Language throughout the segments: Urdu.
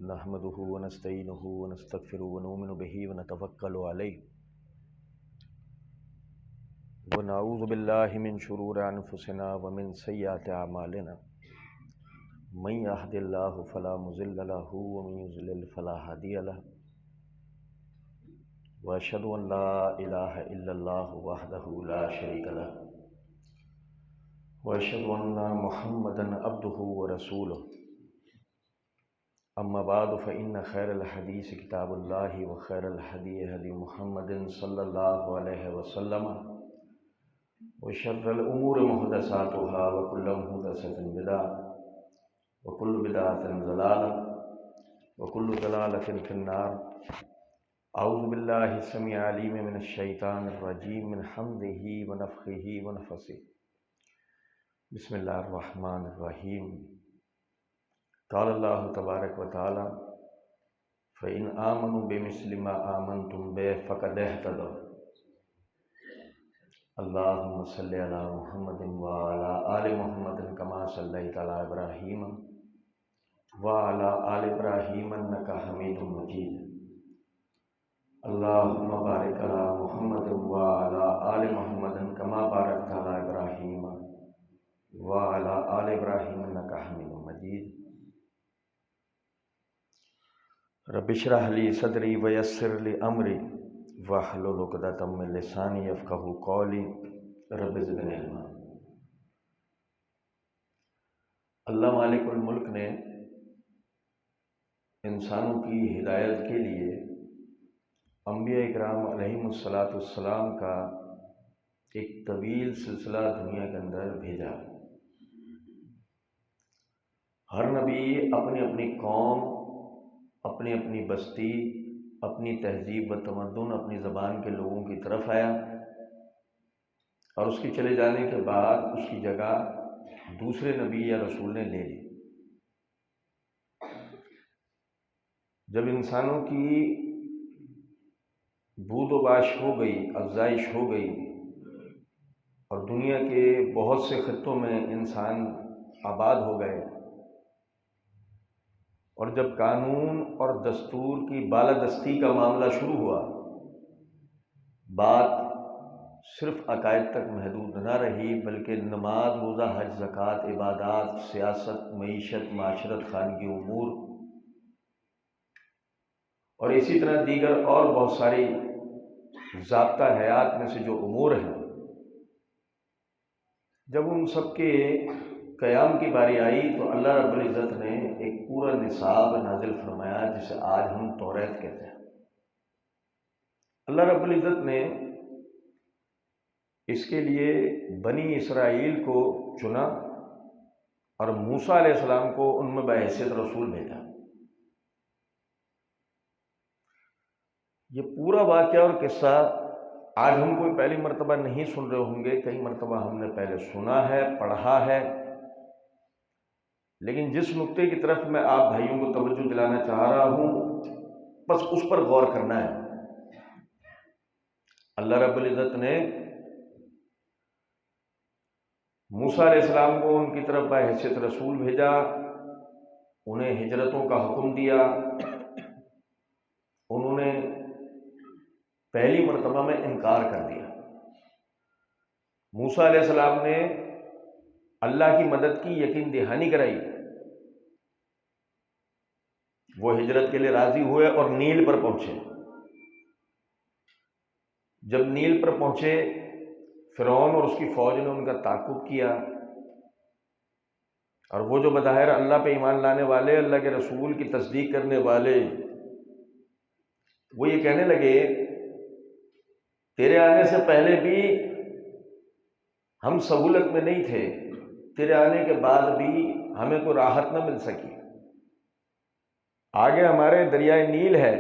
نحمده ونستعينه ونستغفره ونؤمن به ونتوكل عليه ونعوذ بالله من شرور أنفسنا ومن سيئات أعمالنا من يهد الله فلا مضل له ومن يضلل فلا هادي له وأشهد أن لا إله إلا الله وحده لا شريك له وأشهد أن محمدا عبده ورسوله أما بعد فإن خير الحديث كتاب الله وخير الهدي هدي محمد صلى الله عليه وسلم وشر الأمور محدثاتها وكل محدثة بدعة وكل بدعة ضلالة وكل ضلالة في النار. أعوذ بالله السميع العليم من الشيطان الرجيم من حمده ونفخه ونفثه. بسم الله الرحمن الرحيم. قال الله تبارك وتعالى فإن آمنوا بمثل ما آمنتم به فقد اهتدوا. اللهم صل على محمد وعلى آل محمد كما صليت على إبراهيم وعلى آل إبراهيم إنك حميد مجيد. اللهم بارك على محمد وعلى آل محمد كما باركت على إبراهيم وعلى آل إبراهيم إنك حميد مجيد. رب اشرح لي صدري ويسر لي امري واحلل عقدۃ من لسانی یفقهوا قولی رب زدنی علما. اللہ مالک الملک نے انسانوں کی ہدایت کے لیے انبیاء اکرام علیہم الصلاۃ والسلام کا ایک طویل سلسلہ دنیا کے اندر بھیجا. ہر نبی اپنی اپنی قوم، اپنی اپنی بستی، اپنی تہذیب و تمدن، اپنی زبان کے لوگوں کی طرف آیا اور اس کے چلے جانے کے بعد اس کی جگہ دوسرے نبی یا رسول نے لے لی. جب انسانوں کی بود و باش ہو گئی، افزائش ہو گئی اور دنیا کے بہت سے خطوں میں انسان آباد ہو گئے، اور جب قانون اور دستور کی بالادستی کا معاملہ شروع ہوا، بات صرف عقائد تک محدود نہ رہی بلکہ نماز، روزہ، حج، زکوٰۃ، عبادات، سیاست، معیشت، معاشرت، خانگی امور اور اسی طرح دیگر اور بہت ساری ضابطہ حیات میں سے جو امور ہیں، جب ان سب کے قیام کی باری آئی تو اللہ رب العزت نے ایک پورا نصاب نازل فرمایا جسے آج ہم توریت کہتے ہیں. اللہ رب العزت نے اس کے لیے بنی اسرائیل کو چنا اور موسیٰ علیہ السلام کو ان میں بحیثیت رسول بھیجا. یہ پورا واقعہ اور قصہ آج ہم کوئی پہلی مرتبہ نہیں سن رہے ہوں گے، کئی مرتبہ ہم نے پہلے سنا ہے، پڑھا ہے، لیکن جس نقطے کی طرف میں آپ بھائیوں کو توجہ دلانا چاہ رہا ہوں بس اس پر غور کرنا ہے. اللہ رب العزت نے موسیٰ علیہ السلام کو ان کی طرف بحیثیت رسول بھیجا، انہیں ہجرتوں کا حکم دیا. انہوں نے پہلی مرتبہ میں انکار کر دیا. موسیٰ علیہ السلام نے اللہ کی مدد کی یقین دہانی کرائی. وہ ہجرت کے لیے راضی ہوئے اور نیل پر پہنچے. جب نیل پر پہنچے فرعون اور اس کی فوج نے ان کا تعاقب کیا، اور وہ جو بظاہر اللہ پہ ایمان لانے والے، اللہ کے رسول کی تصدیق کرنے والے، وہ یہ کہنے لگے تیرے آنے سے پہلے بھی ہم سہولت میں نہیں تھے، تیرے آنے کے بعد بھی ہمیں کوئی راحت نہ مل سکی. آگے ہمارے دریائے نیل ہے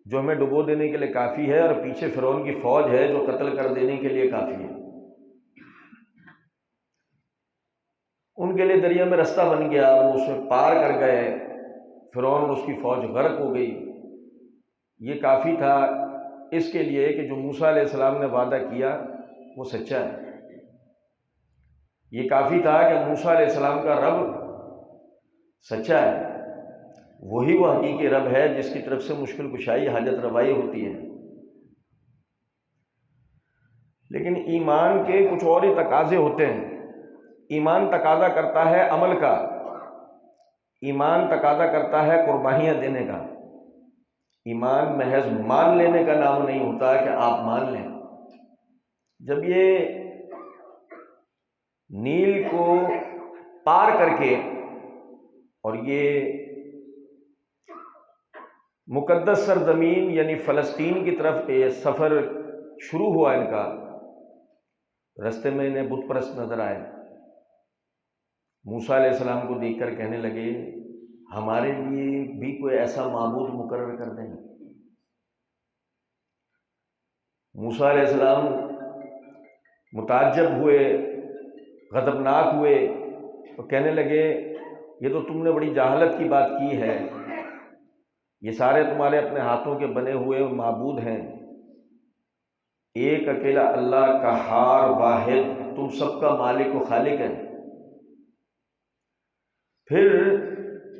جو ہمیں ڈبو دینے کے لیے کافی ہے، اور پیچھے فرعون کی فوج ہے جو قتل کر دینے کے لیے کافی ہے. ان کے لیے دریا میں رستہ بن گیا، وہ اس میں پار کر گئے، فرعون اور اس کی فوج غرق ہو گئی. یہ کافی تھا اس کے لیے کہ جو موسیٰ علیہ السلام نے وعدہ کیا وہ سچا ہے. یہ کافی تھا کہ موسیٰ علیہ السلام کا رب سچا ہے. وہی وہ حقیقی رب ہے جس کی طرف سے مشکل کشائی حاجت روائی ہوتی ہے۔ لیکن ایمان کے کچھ اور ہی تقاضے ہوتے ہیں۔ ایمان تقاضا کرتا ہے عمل کا، ایمان تقاضا کرتا ہے قربانیاں دینے کا۔ ایمان محض مان لینے کا نام نہیں ہوتا کہ آپ مان لیں۔ جب یہ نیل کو پار کر کے اور یہ مقدس سرزمین یعنی فلسطین کی طرف یہ سفر شروع ہوا ان کا، رستے میں انہیں بت پرست نظر آئے۔ موسیٰ علیہ السلام کو دیکھ کر کہنے لگے ہمارے لیے بھی کوئی ایسا معبود مقرر کر دیں۔ موسیٰ علیہ السلام متعجب ہوئے، غضبناک ہوئے، تو کہنے لگے یہ تو تم نے بڑی جہالت کی بات کی ہے، یہ سارے تمہارے اپنے ہاتھوں کے بنے ہوئے معبود ہیں، ایک اکیلا اللہ قہار واحد تم سب کا مالک و خالق ہے۔ پھر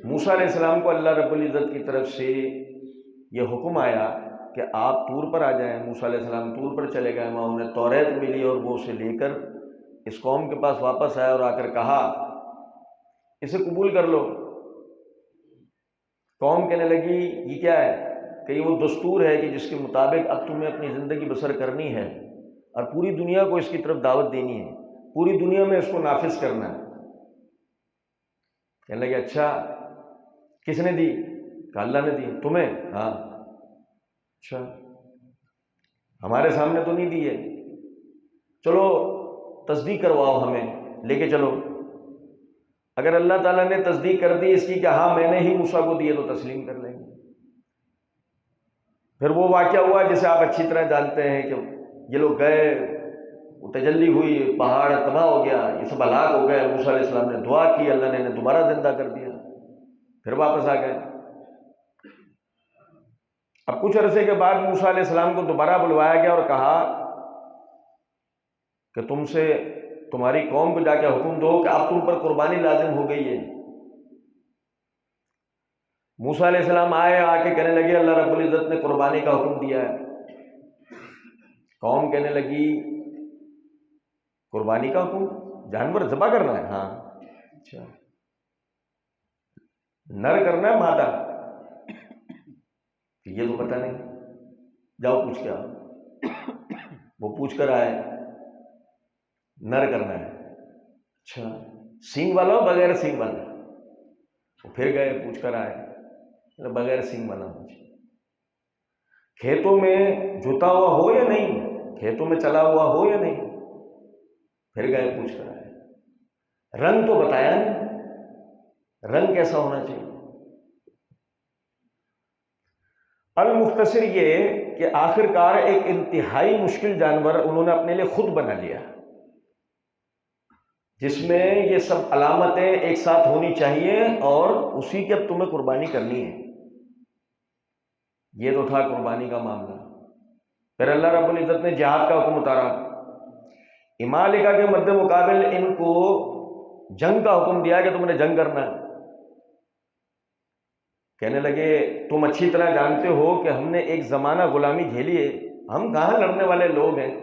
موسیٰ علیہ السلام کو اللہ رب العزت کی طرف سے یہ حکم آیا کہ آپ طور پر آ جائیں۔ موسیٰ علیہ السلام طور پر چلے گئے، وہاں انہیں توریت ملی اور وہ اسے لے کر اس قوم کے پاس واپس آیا اور آ کر کہا اسے قبول کر لو۔ قوم کہنے لگی یہ کیا ہے؟ کہ یہ وہ دستور ہے کہ جس کے مطابق اب تمہیں اپنی زندگی بسر کرنی ہے اور پوری دنیا کو اس کی طرف دعوت دینی ہے، پوری دنیا میں اس کو نافذ کرنا ہے۔ کہنے لگے اچھا کس نے دی؟ کہ اللہ نے دی۔ تمہیں؟ ہاں۔ اچھا ہمارے سامنے تو نہیں دی ہے، چلو تصدیق کرواؤ، ہمیں لے کے چلو۔ اگر اللہ تعالیٰ نے تصدیق کر دی اس کی کہ ہاں میں نے ہی موسیٰ کو دیے تو تسلیم کر لیں گے۔ پھر وہ واقعہ ہوا جسے آپ اچھی طرح جانتے ہیں کہ یہ لوگ گئے، وہ تجلی ہوئی، پہاڑ تباہ ہو گیا، یہ سب ہلاک ہو گئے۔ موسیٰ علیہ السلام نے دعا کی، اللہ نے انہیں دوبارہ زندہ کر دیا، پھر واپس آ گئے۔ اب کچھ عرصے کے بعد موسیٰ علیہ السلام کو دوبارہ بلوایا گیا اور کہا کہ تم سے تمہاری قوم کو جا کے حکم دو کہ اب تم پر قربانی لازم ہو گئی ہے۔ موسیٰ علیہ السلام آئے، آ کے کہنے لگے اللہ رب العزت نے قربانی کا حکم دیا ہے۔ قوم کہنے لگی قربانی کا حکم؟ جانور ذبح کرنا ہے؟ ہاں۔ اچھا نر کرنا ہے مادہ؟ یہ تو پتہ نہیں، جاؤ پوچھ کے آؤ۔ وہ پوچھ کر آئے، نر کرنا ہے۔ اچھا سینگ والا ہو بغیر سینگ والا؟ وہ پھر گئے، پوچھ کر آئے، بغیر سینگ والا مجھے۔ کھیتوں میں جوتا ہوا ہو یا نہیں، کھیتوں میں چلا ہوا ہو یا نہیں؟ پھر گئے، پوچھ کر آئے۔ رنگ تو بتایا نہیں، رنگ کیسا ہونا چاہیے؟ المختصر یہ کہ آخر کار ایک انتہائی مشکل جانور انہوں نے اپنے لیے خود بنا لیا، جس میں یہ سب علامتیں ایک ساتھ ہونی چاہیے اور اسی کی اب تمہیں قربانی کرنی ہے۔ یہ تو تھا قربانی کا معاملہ۔ پھر اللہ رب العزت نے جہاد کا حکم اتارا، امالکہ کے مد مقابل ان کو جنگ کا حکم دیا کہ تم نے جنگ کرنا ہے۔ کہنے لگے تم اچھی طرح جانتے ہو کہ ہم نے ایک زمانہ غلامی جھیلی ہے، ہم کہاں لڑنے والے لوگ ہیں،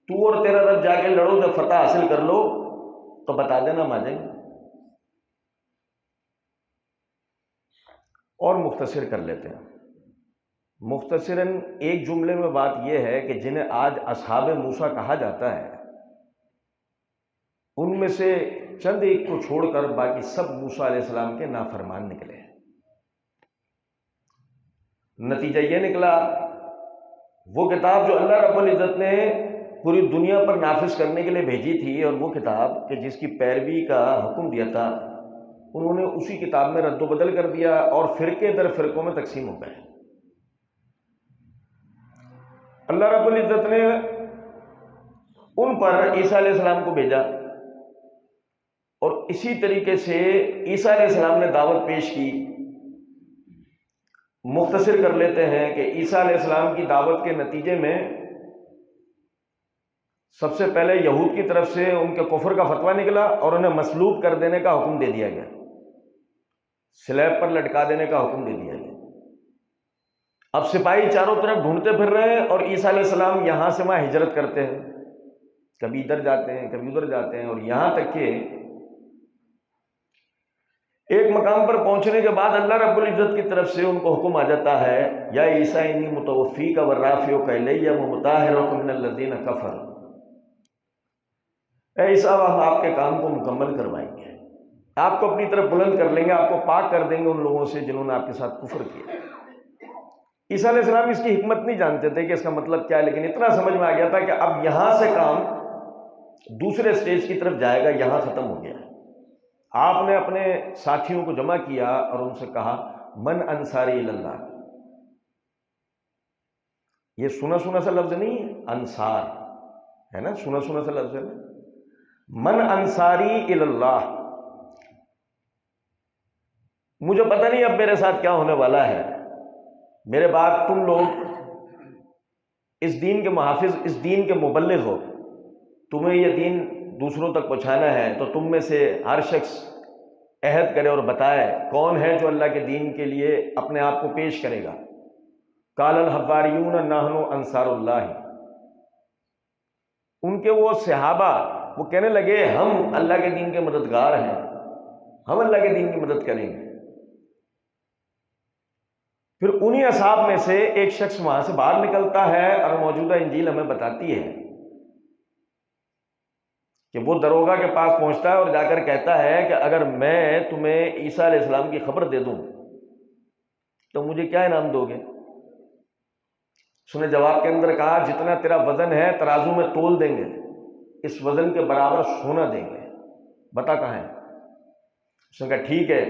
تو اور تیرا رب جا کے لڑو، جب فتح حاصل کر لو تو بتا دینا، ہم آ جائیں گے۔ اور مختصر کر لیتے ہیں، مختصراً ایک جملے میں بات یہ ہے کہ جنہیں آج اصحاب موسیٰ کہا جاتا ہے، ان میں سے چند ایک کو چھوڑ کر باقی سب موسیٰ علیہ السلام کے نافرمان نکلے۔ نتیجہ یہ نکلا وہ کتاب جو اللہ رب العزت نے پوری دنیا پر نافذ کرنے کے لیے بھیجی تھی، اور وہ کتاب کہ جس کی پیروی کا حکم دیا تھا، انہوں نے اسی کتاب میں رد و بدل کر دیا اور فرقے در فرقوں میں تقسیم ہو گئے۔ اللہ رب العزت نے ان پر عیسیٰ علیہ السلام کو بھیجا، اور اسی طریقے سے عیسیٰ علیہ السلام نے دعوت پیش کی۔ مختصر کر لیتے ہیں کہ عیسیٰ علیہ السلام کی دعوت کے نتیجے میں سب سے پہلے یہود کی طرف سے ان کے کفر کا فتویٰ نکلا اور انہیں مصلوب کر دینے کا حکم دے دیا گیا۔ سلیب پر لٹکا دینے کا حکم دے دیا گیا۔ اب سپاہی چاروں طرف ڈھونڈتے پھر رہے ہیں، اور عیسیٰ علیہ السلام یہاں سے وہاں ہجرت کرتے ہیں، کبھی ادھر جاتے ہیں کبھی ادھر جاتے ہیں، اور یہاں تک کہ ایک مقام پر پہنچنے کے بعد اللہ رب العزت کی طرف سے ان کو حکم آ جاتا ہے، یا عیسیٰ انی متوفیک ورافعک الیہ ومطہرک من الذین کفروا، اے عیسیٰ ہم آپ کے کام کو مکمل کروائیں گے، آپ کو اپنی طرف بلند کر لیں گے، آپ کو پاک کر دیں گے ان لوگوں سے جنہوں نے آپ کے ساتھ کفر کیا۔ عیسیٰ علیہ السلام اس کی حکمت نہیں جانتے تھے کہ اس کا مطلب کیا ہے، لیکن اتنا سمجھ میں آ گیا تھا کہ اب یہاں سے کام دوسرے سٹیج کی طرف جائے گا، یہاں ختم ہو گیا ہے۔ آپ نے اپنے ساتھیوں کو جمع کیا اور ان سے کہا من انصاری اللہ، یہ سنا سنا سا لفظ نہیں ہے، انصار ہے نا، سنا سنا سا لفظ ہے نا، من انصاری اللہ، مجھے پتہ نہیں اب میرے ساتھ کیا ہونے والا ہے، میرے بعد تم لوگ اس دین کے محافظ، اس دین کے مبلغ ہو، تمہیں یہ دین دوسروں تک پہنچانا ہے، تو تم میں سے ہر شخص عہد کرے اور بتائے کون ہے جو اللہ کے دین کے لیے اپنے آپ کو پیش کرے گا۔ قال الحواریون نحن انصار اللہ، ان کے وہ صحابہ وہ کہنے لگے ہم اللہ کے دین کے مددگار ہیں، ہم اللہ کے دین کی مدد کریں گے۔ پھر انہی اصحاب میں سے ایک شخص وہاں سے باہر نکلتا ہے، اور موجودہ انجیل ہمیں بتاتی ہے کہ وہ دروگا کے پاس پہنچتا ہے اور جا کر کہتا ہے کہ اگر میں تمہیں عیسیٰ علیہ السلام کی خبر دے دوں تو مجھے کیا انعام دو گے؟ اس نے جواب کے اندر کہا جتنا تیرا وزن ہے ترازو میں تول دیں گے، اس وزن کے برابر سونا دیں گے، بتا کہاں ہے؟ اس نے کہا ٹھیک ہے،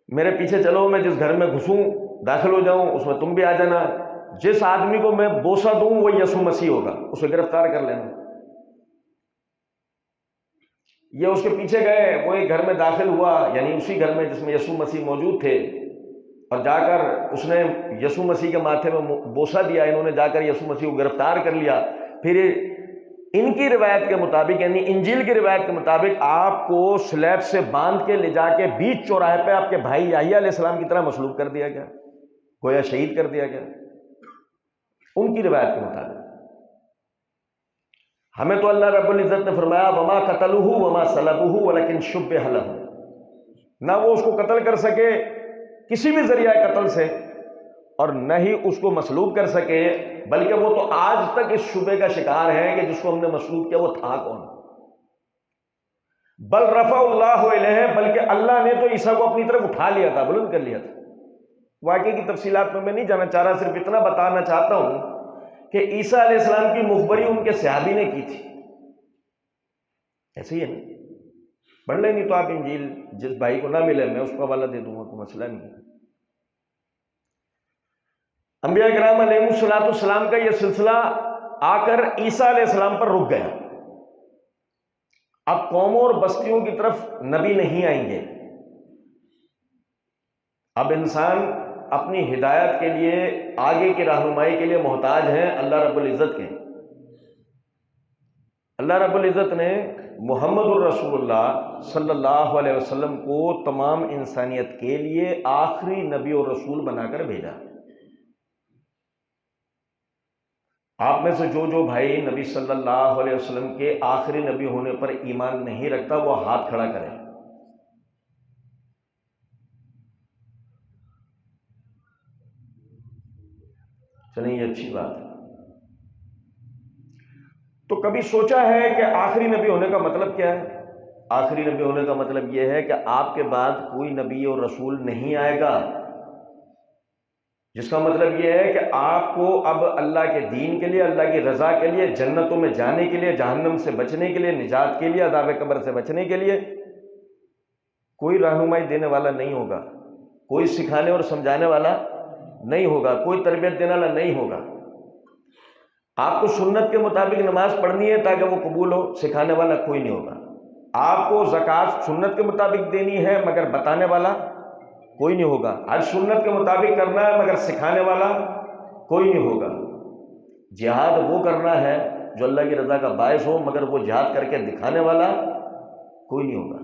میرے پیچھے چلو، میں جس گھر میں گھسوں داخل ہو جاؤں اس میں تم بھی آ جانا، جس آدمی کو میں بوسہ دوں وہ یسوع مسیح ہوگا، اسے گرفتار کر لینا۔ یہ اس کے پیچھے گئے، وہ ایک گھر میں داخل ہوا، یعنی اسی گھر میں جس میں یسوع مسیح موجود تھے، اور جا کر اس نے یسوع مسیح کے ماتھے میں بوسہ دیا، انہوں نے جا کر یسوع مسیح کو گرفتار کر لیا۔ پھر ان کی روایت کے مطابق، یعنی انجیل کی روایت کے مطابق، آپ کو سلیب سے باندھ کے لے جا کے بیچ چوراہے پہ آپ کے بھائی یحییٰ علیہ السلام کی طرح مصلوب کر دیا گیا، گویا شہید کر دیا گیا ان کی روایت کے مطابق۔ ہمیں تو اللہ رب العزت نے فرمایا وما قتلوہ وما صلبوہ ولکن شبہ لہ، نہ وہ اس کو قتل کر سکے کسی بھی ذریعہ قتل سے، اور نہ ہی اس کو مصلوب کر سکے، بلکہ وہ تو آج تک اس شبے کا شکار ہے کہ جس کو ہم نے مصلوب کیا وہ تھا کون۔ بل رفع اللہ الیہ، بلکہ اللہ نے تو عیسیٰ کو اپنی طرف اٹھا لیا تھا، بلند کر لیا تھا۔ واقعے کی تفصیلات میں نہیں جانا چاہ رہا، صرف اتنا بتانا چاہتا ہوں کہ عیسیٰ علیہ السلام کی مخبری ان کے صحابی نے کی تھی، ایسے ہی ہے نا، پڑھ لیں، نہیں تو آپ انجیل جس بھائی کو نہ ملے میں اس کو حوالہ دے دوں گا، کوئی مسئلہ نہیں ہے۔ انبیاء کرام علیہ السلام کا یہ سلسلہ آ کر عیسیٰ علیہ السلام پر رک گیا۔ اب قوموں اور بستیوں کی طرف نبی نہیں آئیں گے، اب انسان اپنی ہدایت کے لیے، آگے کی رہنمائی کے لیے محتاج ہیں اللہ رب العزت کے۔ اللہ رب العزت نے محمد الرسول اللہ صلی اللہ علیہ وسلم کو تمام انسانیت کے لیے آخری نبی اور رسول بنا کر بھیجا۔ آپ میں سے جو بھائی نبی صلی اللہ علیہ وسلم کے آخری نبی ہونے پر ایمان نہیں رکھتا وہ ہاتھ کھڑا کرے۔ چلیں یہ اچھی بات ہے۔ تو کبھی سوچا ہے کہ آخری نبی ہونے کا مطلب کیا ہے؟ آخری نبی ہونے کا مطلب یہ ہے کہ آپ کے بعد کوئی نبی اور رسول نہیں آئے گا، جس کا مطلب یہ ہے کہ آپ کو اب اللہ کے دین کے لیے، اللہ کی رضا کے لیے، جنتوں میں جانے کے لیے، جہنم سے بچنے کے لیے، نجات کے لیے، عذاب قبر سے بچنے کے لیے کوئی رہنمائی دینے والا نہیں ہوگا، کوئی سکھانے اور سمجھانے والا نہیں ہوگا، کوئی تربیت دینے والا نہیں ہوگا۔ آپ کو سنت کے مطابق نماز پڑھنی ہے تاکہ وہ قبول ہو، سکھانے والا کوئی نہیں ہوگا۔ آپ کو زکوٰۃ سنت کے مطابق دینی ہے مگر بتانے والا کوئی نہیں ہوگا۔ حج سنت کے مطابق کرنا ہے مگر سکھانے والا کوئی نہیں ہوگا۔ جہاد وہ کرنا ہے جو اللہ کی رضا کا باعث ہو، مگر وہ جہاد کر کے دکھانے والا کوئی نہیں ہوگا۔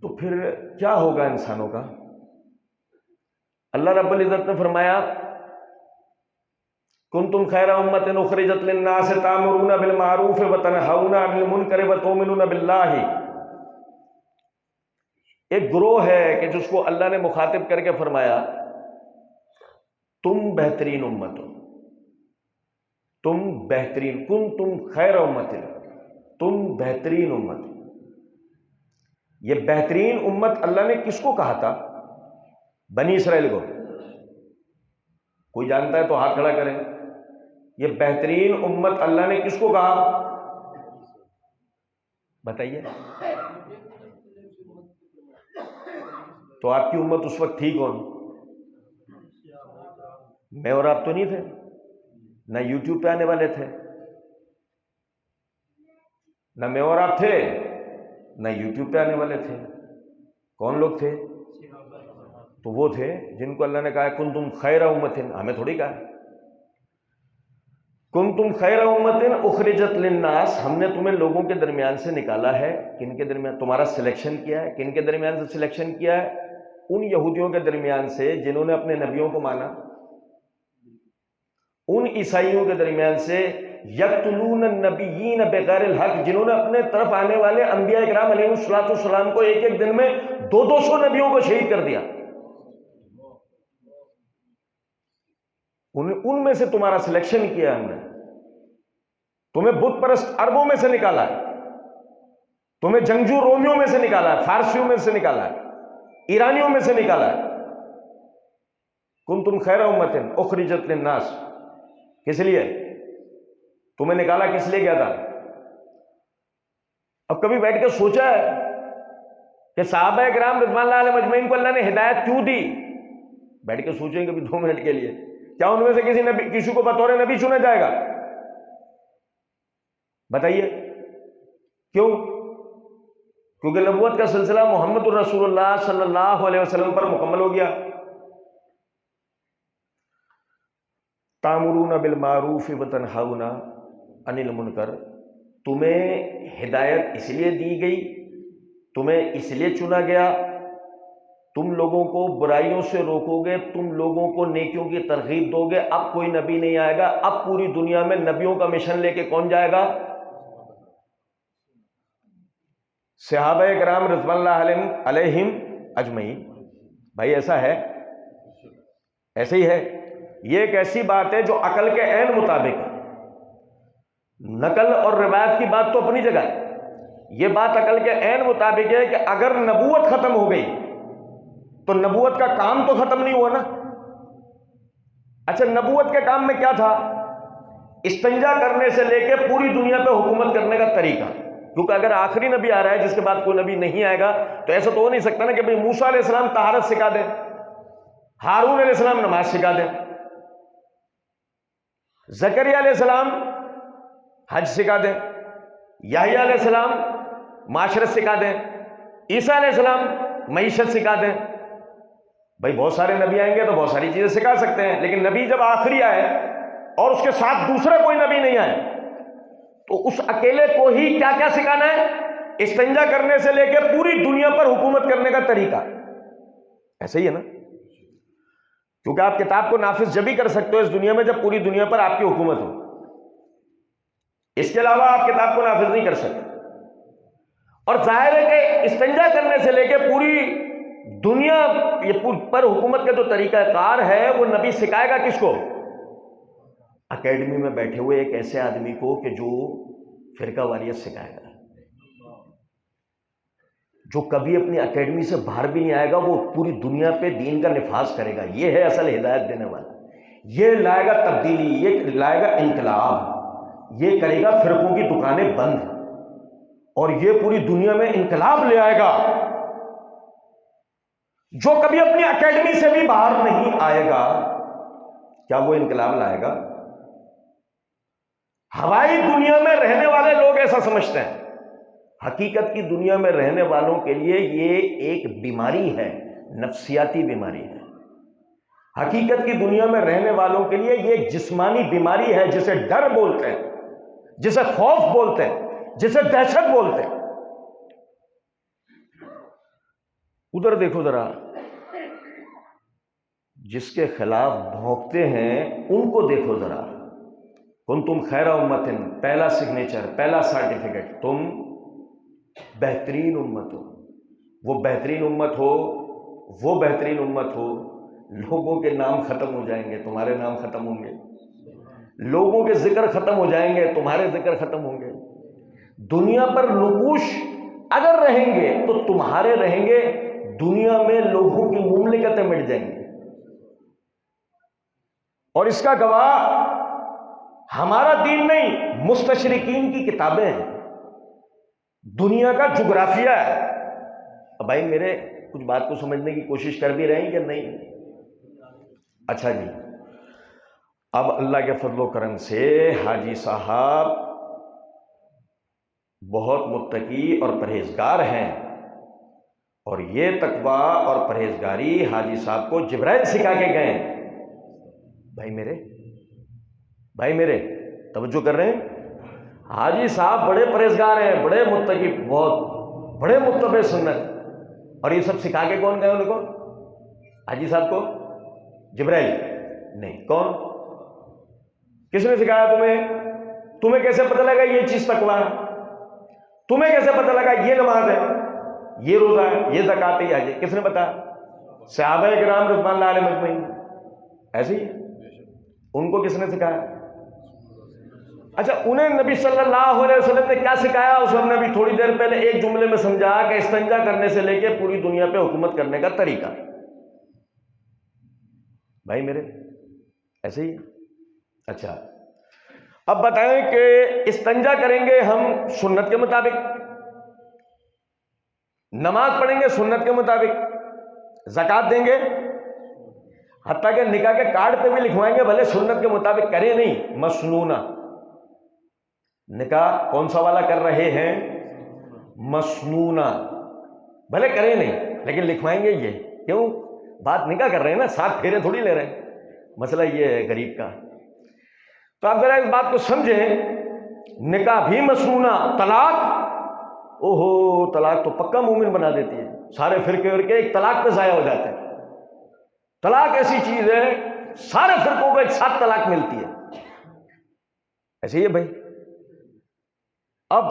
تو پھر کیا ہوگا انسانوں کا؟ اللہ رب العزت نے فرمایا کنتم خیر امۃ اخرجت للناس تأمرون بالمعروف وتنہون عن المنکر وتؤمنون باللہ. ایک گروہ ہے کہ جس کو اللہ نے مخاطب کر کے فرمایا تم بہترین امت ہو، تم بہترین، کنتم خیر امت، تم بہترین امت. یہ بہترین امت اللہ نے کس کو کہا تھا؟ بنی اسرائیل کو. کوئی جانتا ہے تو ہاتھ کھڑا کریں. یہ بہترین امت اللہ نے کس کو کہا؟ بتائیے. تو آپ کی امت اس وقت تھی کون؟ میں اور آپ تو نہیں تھے، نہ یوٹیوب پہ آنے والے تھے، نہ میں اور آپ تھے، نہ یوٹیوب پہ آنے والے تھے. کون لوگ تھے؟ تو وہ تھے جن کو اللہ نے کہا کنتم خیر امت. ہمیں تھوڑی کہا کنتم خیر امت اخرجت للناس. ہم نے تمہیں لوگوں کے درمیان سے نکالا ہے. کن کے درمیان؟ تمہارا سلیکشن کیا ہے. کن کے درمیان سے سلیکشن کیا ہے؟ ان یہودیوں کے درمیان سے جنہوں نے اپنے نبیوں کو مانا، ان عیسائیوں کے درمیان سے یقتلون النبیین بغیر الحق، جنہوں نے اپنے طرف آنے والے انبیاء اکرام علیہ السلام کو ایک ایک دن میں 200 نبیوں کو شہید کر دیا. ان میں سے تمہارا سلیکشن کیا ہم نے. تمہیں بت پرست عربوں میں سے نکالا ہے، تمہیں جنگجو رومیوں میں سے نکالا ہے، فارسیوں میں سے نکالا ہے، ایرانیوں میں سے نکالا ہے. کنتم خیر امت اخرجت للناس. کس لیے تمہیں نکالا؟ کس لیے گیا تھا؟ اب کبھی بیٹھ کے سوچا ہے کہ صحابہ کرام رضوان اللہ علیہ مجمعین کو اللہ نے ہدایت کیوں دی؟ بیٹھ کے سوچیں کبھی 2 منٹ کے لیے. کیا ان میں سے کسی کو بطور نبی چنا جائے گا؟ بتائیے کیوں؟ کیونکہ نبوت کا سلسلہ محمد الرسول اللہ صلی اللہ علیہ وسلم پر مکمل ہو گیا. تامرون بالمعروف وتنہون عن المنکر. تمہیں ہدایت اس لیے دی گئی، تمہیں اس لیے چنا گیا، تم لوگوں کو برائیوں سے روکو گے، تم لوگوں کو نیکیوں کی ترغیب دو گے. اب کوئی نبی نہیں آئے گا. اب پوری دنیا میں نبیوں کا مشن لے کے کون جائے گا؟ صحابہ کرام رضوان اللہ علیہم اجمعین. بھائی ایسا ہے، ایسے ہی ہے. یہ ایک ایسی بات ہے جو عقل کے عین مطابق ہے. نقل اور روایت کی بات تو اپنی جگہ ہے، یہ بات عقل کے عین مطابق ہے کہ اگر نبوت ختم ہو گئی تو نبوت کا کام تو ختم نہیں ہوا نا. اچھا، نبوت کے کام میں کیا تھا؟ استنجا کرنے سے لے کے پوری دنیا پہ حکومت کرنے کا طریقہ. کیونکہ اگر آخری نبی آ رہا ہے جس کے بعد کوئی نبی نہیں آئے گا تو ایسا تو ہو نہیں سکتا نا کہ بھئی موسیٰ علیہ السلام طہارت سکھا دیں، ہارون علیہ السلام نماز سکھا دیں، زکریا علیہ السلام حج سکھا دیں، یحییٰ علیہ السلام معاشرت سکھا دیں، عیسیٰ علیہ السلام معیشت سکھا دیں. بھائی بہت سارے نبی آئیں گے تو بہت ساری چیزیں سکھا سکتے ہیں، لیکن نبی جب آخری آئے اور اس کے ساتھ دوسرا کوئی نبی نہیں آئے تو اس اکیلے کو ہی کیا کیا سکھانا ہے؟ استنجا کرنے سے لے کے پوری دنیا پر حکومت کرنے کا طریقہ. ایسا ہی ہے نا؟ کیونکہ آپ کتاب کو نافذ جب ہی کر سکتے ہو اس دنیا میں جب پوری دنیا پر آپ کی حکومت ہو. اس کے علاوہ آپ کتاب کو نافذ نہیں کر سکتے. اور ظاہر ہے کہ استنجا کرنے سے لے کے پوری دنیا پر حکومت کا جو طریقہ کار ہے وہ نبی سکھائے گا کس کو؟ اکیڈمی میں بیٹھے ہوئے ایک ایسے آدمی کو کہ جو فرقہ واریت سکھائے گا، جو کبھی اپنی اکیڈمی سے باہر بھی نہیں آئے گا، وہ پوری دنیا پہ دین کا نفاذ کرے گا. یہ ہے اصل ہدایت دینے والا. یہ لائے گا تبدیلی، یہ لائے گا انقلاب، یہ کرے گا فرقوں کی دکانیں بند، اور یہ پوری دنیا میں انقلاب لے آئے گا. جو کبھی اپنی اکیڈمی سے بھی باہر نہیں آئے گا، کیا وہ انقلاب لائے گا؟ ہوائی دنیا میں رہنے والے لوگ ایسا سمجھتے ہیں. حقیقت کی دنیا میں رہنے والوں کے لیے یہ ایک بیماری ہے، نفسیاتی بیماری ہے. حقیقت کی دنیا میں رہنے والوں کے لیے یہ ایک جسمانی بیماری ہے، جسے ڈر بولتے ہیں، جسے خوف بولتے ہیں، جسے دہشت بولتے ہیں. ادھر دیکھو ذرا، جس کے خلاف بھونکتے ہیں ان کو دیکھو ذرا. کنتم خیر امت، پہلا سگنیچر، پہلا سرٹیفکیٹ، تم بہترین امت ہو. وہ بہترین امت ہو، وہ بہترین امت ہو. لوگوں کے نام ختم ہو جائیں گے، تمہارے نام ختم ہوں گے. لوگوں کے ذکر ختم ہو جائیں گے، تمہارے ذکر ختم ہوں گے. دنیا پر نقوش اگر رہیں گے تو تمہارے رہیں گے. دنیا میں لوگوں کی مملکتیں مٹ جائیں گی. اور اس کا گواہ ہمارا دین نہیں، مستشرقین کی کتابیں ہیں، دنیا کا جغرافیہ ہے. اب بھائی میرے کچھ بات کو سمجھنے کی کوشش کر بھی رہے ہیں یا نہیں؟ اچھا جی، اب اللہ کے فضل و کرم سے حاجی صاحب بہت متقی اور پرہیزگار ہیں، اور یہ تقویٰ اور پرہیزگاری حاجی صاحب کو جبرائیل سکھا کے گئے. بھائی میرے توجہ کر رہے ہیں؟ حاجی صاحب بڑے پرہیزگار ہیں، بڑے متقی، بہت بڑے متبع سنت. اور یہ سب سکھا کے کون گئے ان کو؟ حاجی صاحب کو جبرائیل نہیں. کون؟ کس نے سکھایا تمہیں؟ تمہیں کیسے پتہ لگا یہ چیز تقویٰ ہے؟ تمہیں کیسے پتہ لگا یہ نماز ہے، یہ روزہ ہے، یہ زکوٰۃ ہے، یہ حج ہے؟ کس نے بتایا؟ صحابہ کرام رضوان اللہ علیہم اجمعین. ایسے ہی ان کو کس نے سکھایا؟ اچھا، انہیں نبی صلی اللہ علیہ وسلم نے کیا سکھایا؟ اس نے بھی تھوڑی دیر پہلے ایک جملے میں سمجھا کہ استنجا کرنے سے لے کے پوری دنیا پہ حکومت کرنے کا طریقہ. بھائی میرے ایسے ہی. اچھا اب بتائیں کہ استنجا کریں گے ہم سنت کے مطابق، نماز پڑھیں گے سنت کے مطابق، زکوٰۃ دیں گے، حتیٰ کہ نکاح کے کارڈ پہ بھی لکھوائیں گے بھلے سنت کے مطابق کریں نہیں، مسنونہ. نکاح کون سا والا کر رہے ہیں؟ مسنونہ. بھلے کریں نہیں لیکن لکھوائیں گے. یہ کیوں؟ بات نکاح کر رہے ہیں نا، 7 پھیرے تھوڑی لے رہے ہیں. مسئلہ یہ ہے غریب کا. تو آپ ذرا اس بات کو سمجھیں، نکاح بھی مسنونہ. طلاق، اوہو طلاق تو پکا مومن بنا دیتی ہے. سارے فرقے ایک طلاق پہ ضائع ہو جاتے ہیں. طلاق ایسی چیز ہے سارے فرقوں کو ایک ساتھ طلاق ملتی ہے. ایسے ہی ہے بھائی. اب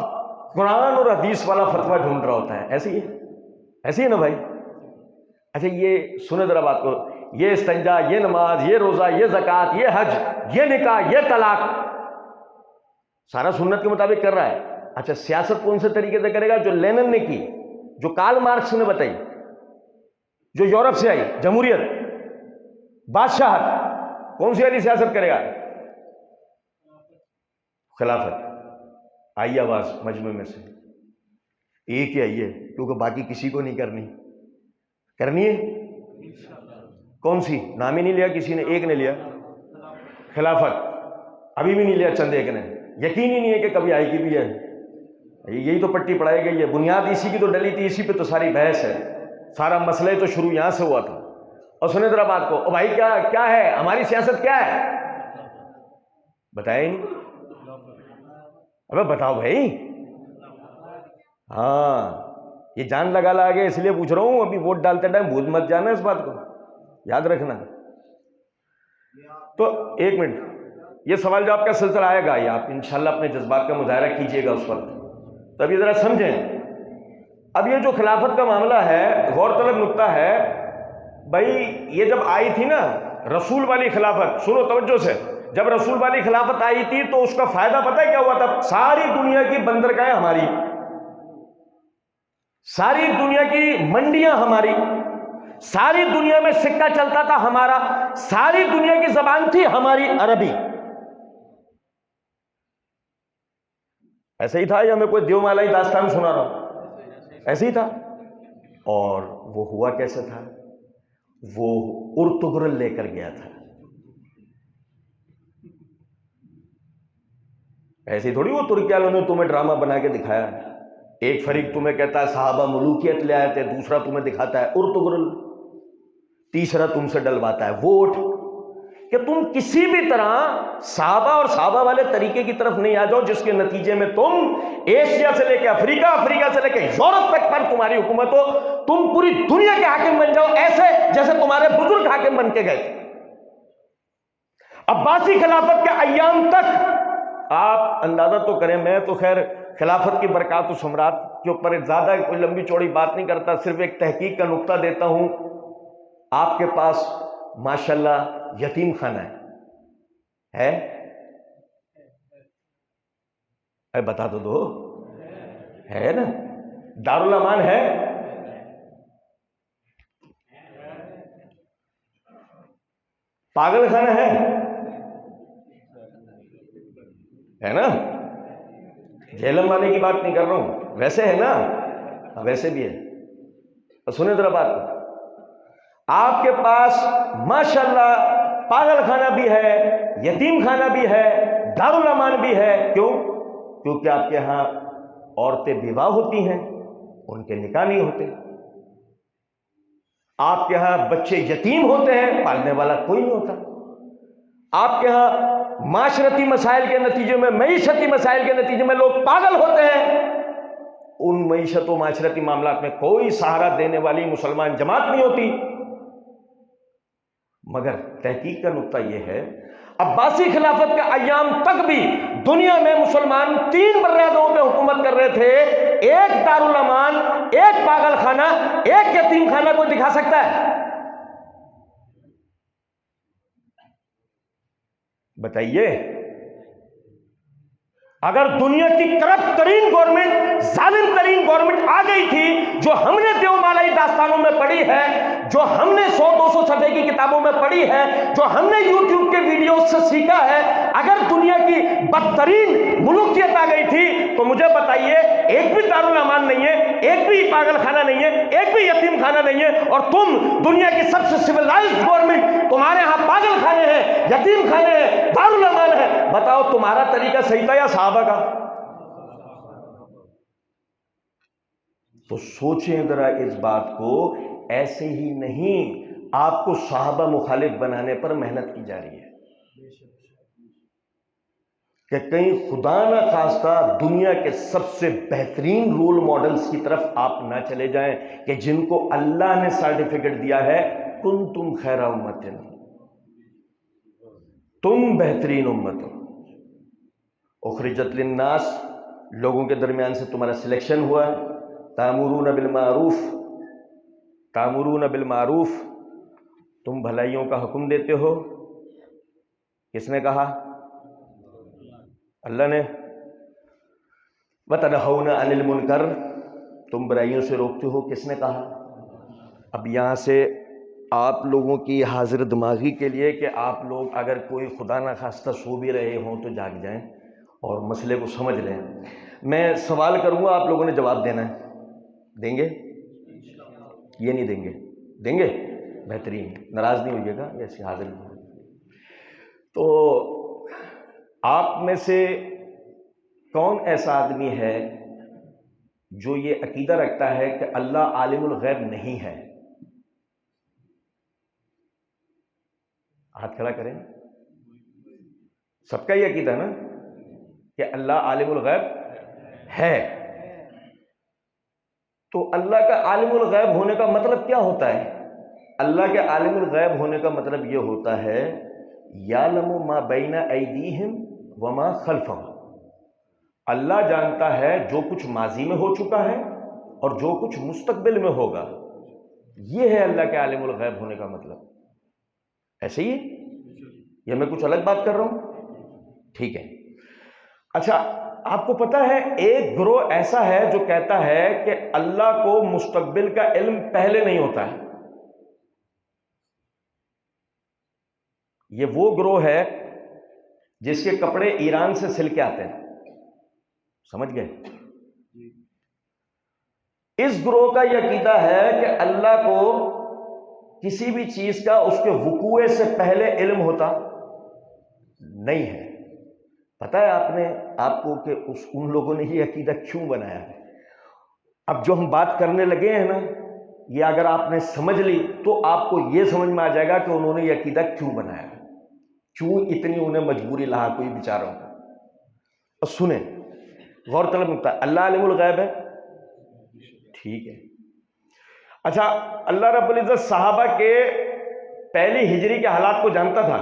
قرآن اور حدیث والا فتویٰ ڈھونڈ رہا ہوتا ہے. ایسے ہی ہے نا بھائی. اچھا یہ سنیں ذرا بات کو، یہ استنجا، یہ نماز، یہ روزہ، یہ زکوٰۃ، یہ حج، یہ نکاح، یہ طلاق، سارا سنت کے مطابق کر رہا ہے. اچھا سیاست کون سے طریقے سے کرے گا؟ جو لینن نے کی، جو کارل مارکس نے بتائی، جو یورپ سے آئی، جمہوریت، بادشاہت. کون سی والی سیاست کرے گا؟ خلافت. آئی آواز مجمع میں سے ایک ہی آئی ہے، کیونکہ باقی کسی کو نہیں کرنی ہے. کون سی؟ نام ہی نہیں لیا کسی نے، ایک نے لیا خلافت. ابھی بھی نہیں لیا چند ایک نے. یقین ہی نہیں ہے کہ کبھی آئے گی بھی ہے. یہی تو پٹی پڑھائی گئی ہے، بنیاد اسی کی تو ڈلی تھی، اسی پہ تو ساری بحث ہے. سارا مسئلہ تو شروع یہاں سے ہوا تھا. اور سنیں ذرا بات کو، بھائی کیا ہے ہماری سیاست؟ کیا ہے بتایا ہی نہیں. ابے بتاؤ بھائی. ہاں یہ جان لگا کے اس لیے پوچھ رہا ہوں، ابھی ووٹ ڈالتے ٹائم بھول مت جانا، اس بات کو یاد رکھنا. تو ایک منٹ، یہ سوال جواب کا سلسلہ آئے گا، یہ آپ انشاءاللہ اپنے جذبات کا مظاہرہ کیجئے گا اس وقت. تو ابھی ذرا سمجھیں. اب یہ جو خلافت کا معاملہ ہے، غور طلب نقطہ ہے بھائی. یہ جب آئی تھی نا رسول والی خلافت، سنو توجہ سے، جب رسول والی خلافت آئی تھی تو اس کا فائدہ پتہ ہے کیا ہوا تھا؟ ساری دنیا کی بندرگاہیں ہماری، ساری دنیا کی منڈیاں ہماری، ساری دنیا میں سکہ چلتا تھا ہمارا، ساری دنیا کی زبان تھی ہماری عربی. ایسا ہی تھا یا میں کوئی دیو مالائی داستان سنا رہا ہوں؟ ایسے ہی تھا. اور وہ ہوا کیسے تھا؟ وہ ارطغرل لے کر گیا تھا. ایسے ہی تھوڑی وہ ترکی والوں نے تمہیں ڈرامہ بنا کے دکھایا. ایک فریق تمہیں کہتا ہے صحابہ ملوکیت لے آئے تھے، دوسرا تمہیں دکھاتا ہے ارطغرل، تیسرا تم سے ڈلواتا ہے ووٹ. کہ تم کسی بھی طرح صحابہ اور صحابہ والے طریقے کی طرف نہیں آ جاؤ جس کے نتیجے میں تم ایشیا سے لے کے افریقہ، افریقہ سے لے کے یورپ تک پر تمہاری حکومت ہو، تم پوری دنیا کے حاکم بن جاؤ ایسے جیسے تمہارے بزرگ حاکم بن کے گئے تھے۔ عباسی خلافت کے ایام تک آپ اندازہ تو کریں، میں تو خیر خلافت کی برکات و ثمرات کے اوپر زیادہ کوئی لمبی چوڑی بات نہیں کرتا، صرف ایک تحقیق کا نقطہ دیتا ہوں۔ آپ کے پاس ماشاءاللہ یتیم خانہ ہے؟ بتا تو دو، ہے نا؟ دارالامان ہے؟ پاگل خانہ ہے نا؟ جہلم والے کی بات نہیں کر رہا ہوں، ویسے ہے نا؟ ویسے بھی ہے۔ سنیں ذرا بات، آپ کے پاس ماشاءاللہ پاگل خانہ بھی ہے، یتیم خانہ بھی ہے، دارالامان بھی ہے۔ کیوں؟ کیونکہ آپ کے ہاں عورتیں بیوہ ہوتی ہیں، ان کے نکاح نہیں ہوتے۔ آپ کے ہاں بچے یتیم ہوتے ہیں، پالنے والا کوئی نہیں ہوتا۔ آپ کے ہاں معاشرتی مسائل کے نتیجے میں، معیشتی مسائل کے نتیجے میں لوگ پاگل ہوتے ہیں، ان معیشت و معاشرتی معاملات میں کوئی سہارا دینے والی مسلمان جماعت نہیں ہوتی۔ مگر تحقیق کا نقطہ یہ ہے، عباسی خلافت کے ایام تک بھی دنیا میں مسلمان 3 براعظموں پہ حکومت کر رہے تھے۔ ایک دارالامان، ایک پاگل خانہ، ایک یتیم خانہ کو دکھا سکتا ہے؟ بتائیے۔ اگر دنیا کی کرپٹ ترین گورنمنٹ، ظالم ترین گورنمنٹ آ گئی تھی، جو ہم نے دیومالائی داستانوں میں پڑھی ہے، جو ہم نے 100-200 صفحے کی کتابوں میں پڑھی ہے، جو ہم نے یوٹیوب کے ویڈیوز سے سیکھا ہے، اگر دنیا کی بدترین ملوکیت آ گئی تھی تو مجھے بتائیے، ایک بھی دارالامان نہیں ہے، ایک بھی پاگل خانہ نہیں ہے، ایک بھی یتیم خانہ نہیں ہے، اور تم دنیا کی سب سے سویلائزڈ گورنمنٹ، تمہارے ہاں پاگل خانے ہیں، یتیم خانے ہیں، دارالامان ہے۔ بتاؤ تمہارا طریقہ صحیح تھا یا صحابہ کا؟ تو سوچیں ذرا اس بات کو، ایسے ہی نہیں آپ کو صحابہ مخالف بنانے پر محنت کی جا رہی ہے کہ کہیں خدا نہ خواستہ دنیا کے سب سے بہترین رول ماڈلز کی طرف آپ نہ چلے جائیں کہ جن کو اللہ نے سرٹیفکیٹ دیا ہے، کنتم خیر امت، تم بہترین امت ہو، اخرجت للناس، لوگوں کے درمیان سے تمہارا سلیکشن ہوا ہے، تامرون بالمعروف، تامرون بالمعروف، تم بھلائیوں کا حکم دیتے ہو۔ کس نے کہا؟ اللہ نے۔ وتنہون عن المنکر، تم برائیوں سے روکتے ہو، کس نے کہا؟ اب یہاں سے آپ لوگوں کی حاضر دماغی کے لیے کہ آپ لوگ اگر کوئی خدا نہ خواستہ سو بھی رہے ہوں تو جاگ جائیں اور مسئلے کو سمجھ لیں۔ میں سوال کروں گا، آپ لوگوں نے جواب دینا ہے، دیں گے؟ یہ نہیں دیں گے؟ دیں گے؟ بہترین، ناراض نہیں ہوئیے گا، ایسے حاضر نہیں۔ تو آپ میں سے کون ایسا آدمی ہے جو یہ عقیدہ رکھتا ہے کہ اللہ عالم الغیب نہیں ہے؟ ہاتھ کھڑا کریں۔ سب کا یہ عقیدہ نا کہ اللہ عالم الغیب ہے؟ تو اللہ کا عالم الغیب ہونے کا مطلب کیا ہوتا ہے؟ اللہ کے عالم الغیب ہونے کا مطلب یہ ہوتا ہے یعلم ما بین ایدیہم وما خلفہم، اللہ جانتا ہے جو کچھ ماضی میں ہو چکا ہے اور جو کچھ مستقبل میں ہوگا۔ یہ ہے اللہ کے عالم الغیب ہونے کا مطلب۔ ایسے ہی یا میں کچھ الگ بات کر رہا ہوں؟ ٹھیک ہے۔ اچھا، آپ کو پتا ہے ایک گروہ ایسا ہے جو کہتا ہے کہ اللہ کو مستقبل کا علم پہلے نہیں ہوتا ہے۔ یہ وہ گروہ ہے جس کے کپڑے ایران سے سل کے آتے ہیں، سمجھ گئے؟ اس گروہ کا یہ عقیدہ ہے کہ اللہ کو کسی بھی چیز کا اس کے وقوع سے پہلے علم ہوتا نہیں ہے۔ پتہ ہے آپ کو کہ ان لوگوں نے یہ عقیدہ کیوں بنایا ہے؟ اب جو ہم بات کرنے لگے ہیں نا، یہ اگر آپ نے سمجھ لی تو آپ کو یہ سمجھ میں آ جائے گا کہ انہوں نے یہ عقیدہ کیوں بنایا ہے۔ کیوں اتنی انہیں مجبوری لاحق ہوئی بیچاروں کو؟ اور سنیں غور طلب نکتہ، اللہ عالم الغیب ہے، ٹھیک ہے۔ اچھا، اللہ رب العزت صحابہ کے پہلی ہجری کے حالات کو جانتا تھا؟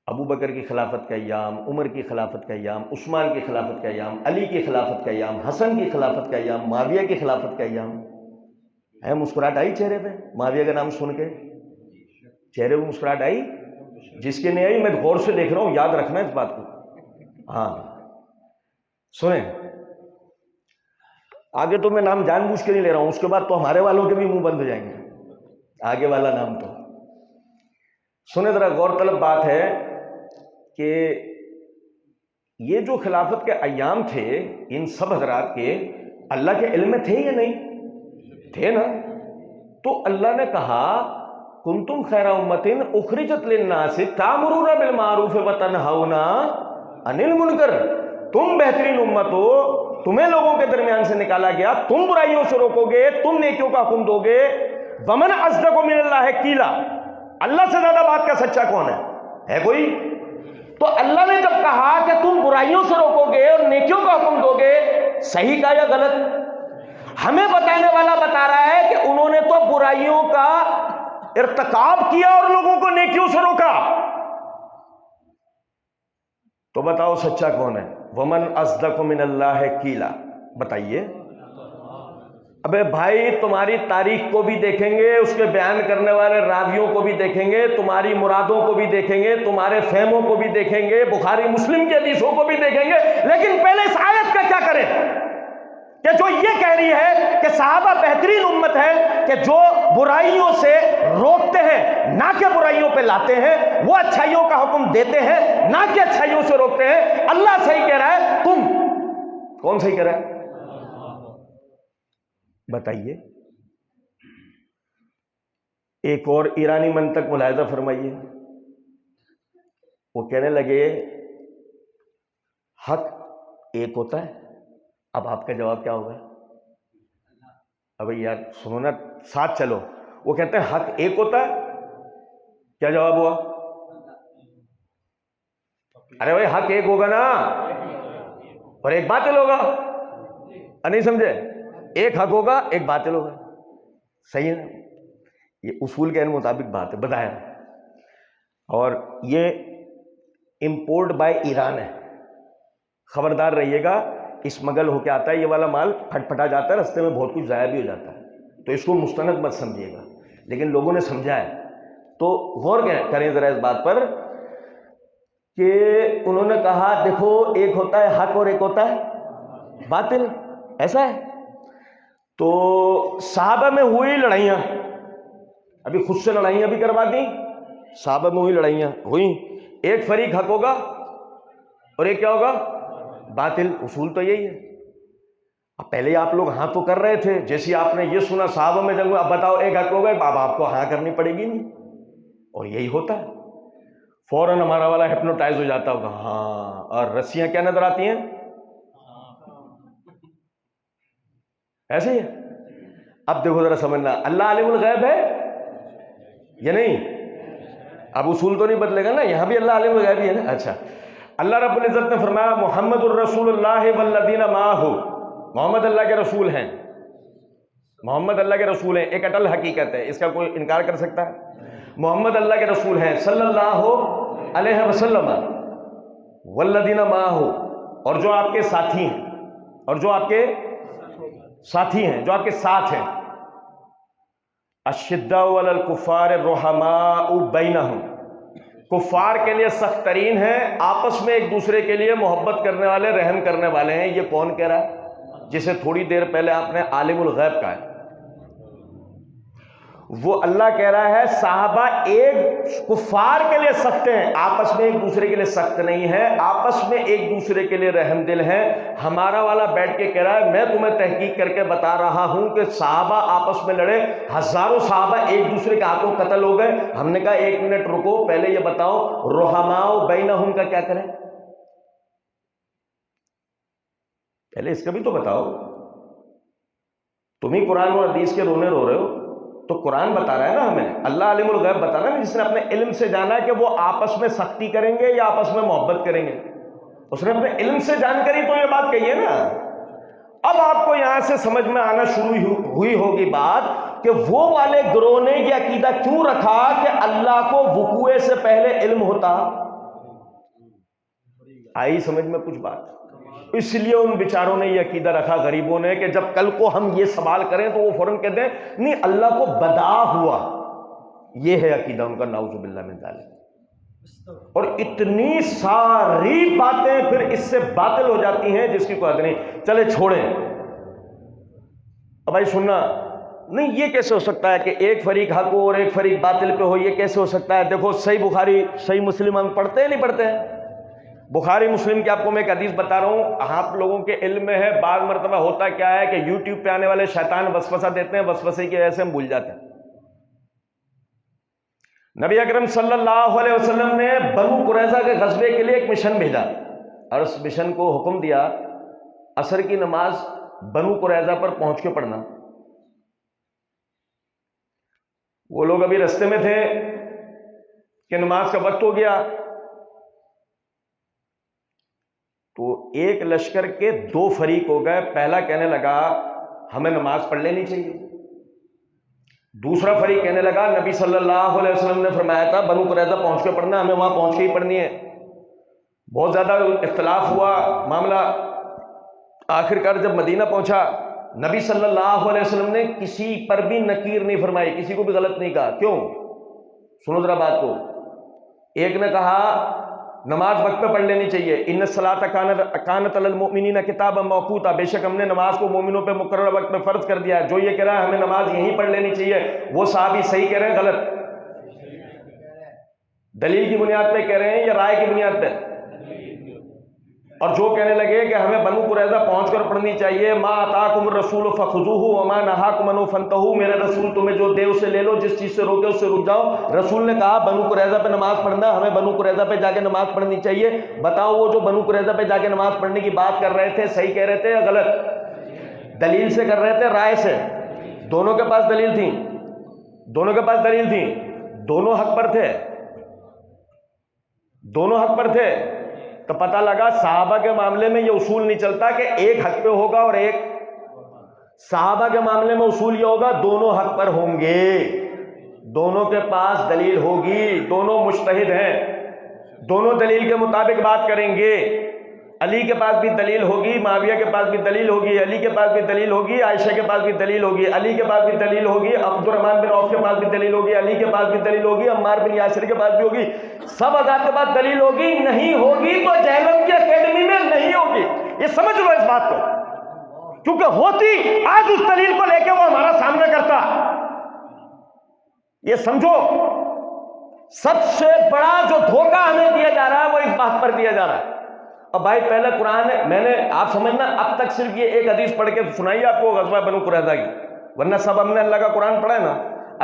ابو بکر کی خلافت کا ایام، عمر کی خلافت کا ایام، عثمان کی خلافت کا ایام، علی کی خلافت کا ایام، حسن کی خلافت کا ایام، معاویہ کی خلافت کا ایام ہے۔ مسکراہٹ آئی چہرے پہ معاویہ کا نام سن کے؟ چہرے پہ مسکراہٹ آئی؟ جس کے نہیں آئی میں غور سے دیکھ رہا ہوں، یاد رکھنا اس بات کو۔ ہاں سنیں، آگے تو میں نام جان بوجھ کے نہیں لے رہا ہوں، اس کے بعد تو ہمارے والوں کے بھی منہ بند ہو جائیں گے، آگے والا نام تو سنیں ذرا۔ غور طلب بات ہے کہ یہ جو خلافت کے ایام تھے ان سب حضرات کے، اللہ کے علم میں تھے یا نہیں تھے نا؟ تو اللہ نے کہا کنتم خیر امۃ اخرجت للناس تأمرون بالمعروف وتنہون عن المنکر، تم بہترین امت ہو، تمہیں لوگوں کے درمیان سے نکالا گیا، تم برائیوں سے روکو گے، تم نیکیوں کا حکم دو گے۔ ومن اصدق من اللہ قیلا، اللہ سے زیادہ بات کا سچا کون ہے کوئی؟ تو اللہ نے جب کہا کہ تم برائیوں سے روکو گے اور نیکیوں کا حکم دو گے، صحیح کہا یا غلط؟ ہمیں بتانے والا بتا رہا ہے کہ انہوں نے تو برائیوں کا ارتکاب کیا اور لوگوں کو نیکیوں سے روکا، تو بتاؤ سچا کون ہے؟ ومن اصدق من اللہ قیلا، بتائیے۔ ابے بھائی تمہاری تاریخ کو بھی دیکھیں گے، اس کے بیان کرنے والے راویوں کو بھی دیکھیں گے، تمہاری مرادوں کو بھی دیکھیں گے، تمہارے فہموں کو بھی دیکھیں گے، بخاری مسلم کی حدیثوں کو بھی دیکھیں گے، لیکن پہلے اس آیت کا کیا کریں کہ جو یہ کہہ رہی ہے کہ صحابہ بہترین امت ہے کہ جو برائیوں سے روکتے ہیں نہ کہ برائیوں پہ لاتے ہیں، وہ اچھائیوں کا حکم دیتے ہیں نہ کہ اچھائیوں سے روکتے ہیں۔ اللہ صحیح کہہ رہا ہے، تم کون صحیح کہہ رہا ہے؟ بتائیے۔ ایک اور ایرانی منطق ملاحظہ فرمائیے، وہ کہنے لگے حق ایک ہوتا ہے۔ اب آپ کا جواب کیا ہوگا؟ اب یار سنو نا، ساتھ چلو۔ وہ کہتے ہیں حق ایک ہوتا ہے، کیا جواب ہوا؟ ارے بھائی حق ایک ہوگا نا، اور ایک باطل ہوگا، نہیں سمجھے؟ ایک حق ہوگا، ایک باطل ہوگا، صحیح ہے نا؟ یہ اصول کے مطابق بات ہے بظاہر، اور یہ امپورٹ بائی ایران ہے، خبردار رہیے گا، اسمگل ہو کے آتا ہے یہ والا مال، پھٹ پھٹا جاتا ہے رستے میں، بہت کچھ ضائع بھی ہو جاتا ہے، تو اس کو مستند مت سمجھیے گا، لیکن لوگوں نے سمجھا ہے تو غور کریں ذرا اس بات پر کہ انہوں نے کہا دیکھو ایک ہوتا ہے حق اور ایک ہوتا ہے باطل، ایسا ہے۔ تو صحابہ میں ہوئی لڑائیاں، ابھی خود سے لڑائیاں بھی کروا دیں، صحابہ میں ہوئی لڑائیاں ہوئی، ایک فریق حق ہوگا اور ایک کیا ہوگا؟ باطل۔ اصول تو یہی ہے۔ اب پہلے آپ لوگ ہاں تو کر رہے تھے، جیسے آپ نے یہ سنا صحابہ میں جنگ، اب بتاؤ ایک حق ہوگا، اب آپ کو ہاں کرنی پڑے گی نہیں، اور یہی ہوتا ہے۔ فوراً ہمارا والا ہپنوٹائز ہو جاتا ہوگا، ہاں، اور رسیاں کیا نظر آتی ہیں؟ ایسے ہی ہے۔ اب دیکھو ذرا سمجھنا، اللہ عالم الغیب ہے یا نہیں؟ اب اصول تو نہیں بدلے گا نا، یہاں بھی اللہ عالم الغیب ہی ہے نا۔ اچھا، اللہ رب العزت نے فرمایا محمد الرسول اللہ والذین معہ، محمد اللہ کے رسول ہیں، محمد اللہ کے رسول ہیں، ایک اٹل حقیقت ہے، اس کا کوئی انکار کر سکتا ہے؟ محمد اللہ کے رسول ہیں صلی اللہ علیہ وسلم، والذین معہ، اور جو آپ کے ساتھی ہیں، اور جو آپ کے ساتھی ہیں، جو آپ کے ساتھ ہیں، اشداء علی الکفار الرحماء بینہم، کفار کے لیے سخت ترین ہیں، آپس میں ایک دوسرے کے لیے محبت کرنے والے، رحم کرنے والے ہیں۔ یہ کون کہہ رہا ہے؟ جسے تھوڑی دیر پہلے آپ نے عالم الغیب کہا ہے، وہ اللہ کہہ رہا ہے صحابہ ایک کفار کے لیے سخت ہیں، آپس میں ایک دوسرے کے لیے سخت نہیں ہے، آپس میں ایک دوسرے کے لیے رحم دل ہیں۔ ہمارا والا بیٹھ کے کہہ رہا ہے میں تمہیں تحقیق کر کے بتا رہا ہوں کہ صحابہ آپس میں لڑے، ہزاروں صحابہ ایک دوسرے کے ہاتھوں قتل ہو گئے۔ ہم نے کہا ایک منٹ رکو، پہلے یہ بتاؤ رحماء بینہم کا کیا کریں؟ پہلے اس کا بھی تو بتاؤ، تم ہی قرآن اور حدیث کے رونے رو رہے ہو، تو قرآن بتا رہا ہے نا ہمیں، اللہ عالم الغیب بتا رہا ہے نا، جس نے اپنے علم سے جانا کہ وہ آپس میں سختی کریں گے یا آپس میں محبت کریں گے، اس نے اپنے علم سے جان کری تو یہ بات کہی ہے نا۔ اب آپ کو یہاں سے سمجھ میں آنا شروع ہوئی ہوگی بات کہ وہ والے گروہ نے یہ عقیدہ کیوں رکھا کہ اللہ کو وقوع سے پہلے علم ہوتا۔ آئی سمجھ میں کچھ بات؟ اس لیے ان بیچاروں نے یہ عقیدہ رکھا، غریبوں نے، کہ جب کل کو ہم یہ سوال کریں تو وہ فوراً کہتے ہیں نہیں اللہ کو بدا ہوا۔ یہ ہے عقیدہ ان کا، نعوذ باللہ من ذالک۔ اور اتنی ساری باتیں پھر اس سے باطل ہو جاتی ہیں جس کی کوئی حد نہیں۔ چلے چھوڑیں، اب بھائی سننا، نہیں یہ کیسے ہو سکتا ہے کہ ایک فریق حق ہو اور ایک فریق باطل پہ ہو؟ یہ کیسے ہو سکتا ہے؟ دیکھو صحیح بخاری صحیح مسلم ہم پڑھتے ہیں نہیں پڑھتے ہیں؟ بخاری مسلم کی آپ کو میں ایک حدیث بتا رہا ہوں، آپ لوگوں کے علم میں ہے، بعض مرتبہ ہوتا کیا ہے کہ یوٹیوب پہ آنے والے شیطان وسوسہ دیتے ہیں، وسوسے کی وجہ سے ہم بھول جاتے ہیں۔ نبی اکرم صلی اللہ علیہ وسلم نے بنو قریظہ کے غزوے کے لیے ایک مشن بھیجا، اور اس مشن کو حکم دیا عصر کی نماز بنو قریظہ پر پہنچ کے پڑھنا۔ وہ لوگ ابھی رستے میں تھے کہ نماز کا وقت ہو گیا، تو ایک لشکر کے دو فریق ہو گئے۔ پہلا کہنے لگا ہمیں نماز پڑھ لینی چاہیے، دوسرا فریق کہنے لگا نبی صلی اللہ علیہ وسلم نے فرمایا تھا بنو قریظہ پہنچ کے پڑھنا، ہمیں وہاں پہنچ کے ہی پڑھنی ہے۔ بہت زیادہ اختلاف ہوا معاملہ، آخر کار جب مدینہ پہنچا نبی صلی اللہ علیہ وسلم نے کسی پر بھی نکیر نہیں فرمائی، کسی کو بھی غلط نہیں کہا۔ کیوں؟ سنو ذرا بات کو۔ ایک نے کہا نماز وقت پہ پڑھ لینی چاہیے، ان الصلاۃ کانت علی المؤمنین کتابا موقوتا، بے شک ہم نے نماز کو مومنوں پہ مقررہ وقت پہ فرض کر دیا ہے۔ جو یہ کہہ رہا ہے ہمیں نماز یہیں پڑھ لینی چاہیے، وہ صحابی صحیح کہہ رہے ہیں غلط؟ دلیل کی بنیاد پہ کہہ رہے ہیں یا رائے کی بنیاد پہ؟ اور جو کہنے لگے کہ ہمیں بنو قریظہ پہنچ کر پڑھنی چاہیے، ما آتاکم الرسول فخذوہ وما نہاکم عنہ فانتہوا، میرے رسول تمہیں جو دے اسے لے لو، جس چیز سے روکے اس سے رک جاؤ۔ رسول نے کہا بنو قریظہ پہ نماز پڑھنا، ہمیں بنو قریظہ پہ جا کے نماز پڑھنی چاہیے۔ بتاؤ وہ جو بنو قریظہ پہ جا کے نماز پڑھنے کی بات کر رہے تھے صحیح کہہ رہے تھے یا غلط؟ دلیل سے کر رہے تھے رائے سے؟ دونوں کے پاس دلیل تھی، دونوں کے پاس دلیل تھی، دونوں حق پر تھے، دونوں حق پر تھے۔ تو پتہ لگا صحابہ کے معاملے میں یہ اصول نہیں چلتا کہ ایک حق پہ ہوگا اور ایک، صحابہ کے معاملے میں اصول یہ ہوگا دونوں حق پر ہوں گے، دونوں کے پاس دلیل ہوگی، دونوں مجتہد ہیں، دونوں دلیل کے مطابق بات کریں گے۔ علی کے پاس بھی دلیل ہوگی، معاویہ کے پاس بھی دلیل ہوگی، علی کے پاس بھی دلیل ہوگی، عائشہ کے پاس بھی دلیل ہوگی، علی کے پاس بھی دلیل ہوگی، عبد الرحمن بن عوف کے پاس بھی دلیل ہوگی، علی کے پاس بھی دلیل ہوگی، عمار بن یاسر کے پاس بھی ہوگی، سب حضرات کے پاس دلیل ہوگی۔ نہیں ہوگی تو جہنم کی اکیڈمی میں نہیں ہوگی، یہ سمجھ لو اس بات کو، کیونکہ ہوتی آج اس دلیل کو لے کے وہ ہمارا سامنا کرتا۔ یہ سمجھو سب سے بڑا جو دھوکہ ہمیں دیا جا رہا ہے وہ اس بات پر دیا جا رہا ہے۔ اب بھائی پہلے قرآن میں نے آپ سمجھنا اب تک صرف یہ ایک حدیث پڑھ کے سنائی آپ کو غزوہ بنو قریظہ کی، ورنہ سب ہم نے اللہ کا قرآن پڑھا ہے نا۔